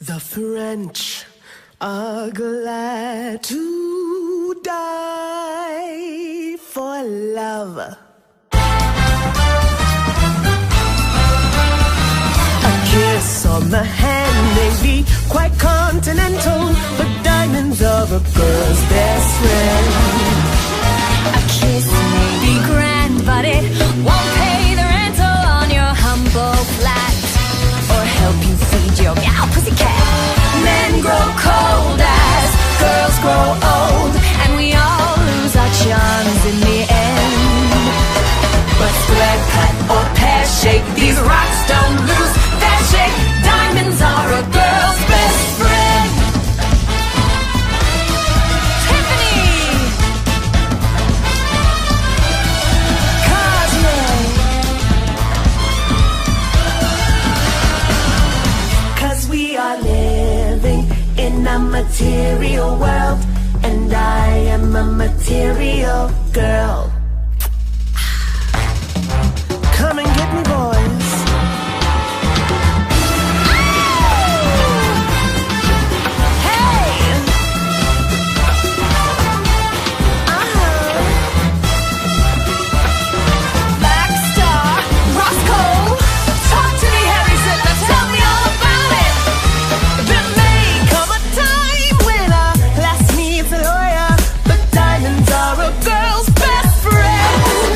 The French are glad to die for love. A kiss on the hand may be quite continental, but diamonds are a girl's best friend. A kiss may be grand, but it won't pay the rental on your humble flat, or help you feed your meow pussycat. Men grow cold as girls grow old, and we all lose our charms in the end. But square cut or pear shape, these rocks don't lose their shape. Diamonds are a girl's best friend. Tiffany, Cartier. 'Cause we are living in a material world, and I am a material girl. Come and get me, boys. Hey! Blackstar, Roscoe, talk to me, Harry Zipper, tell me all about it. There may come a time when a lass needs a lawyer, but diamonds are a girl's best friend.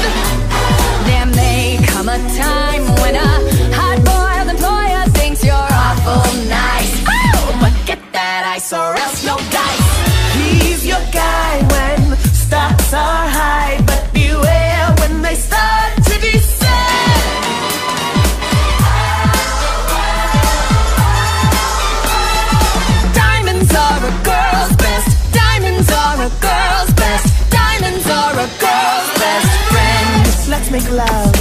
There may come a time when a hard-boiled employer thinks you're awful nice. Oh, but get that ice or else no dice. He's your guy when stocks are high, but beware when they start to descend. Diamonds are a girl's best. Diamonds are a girl's best. Diamonds are a girl's best friend. Let's make love.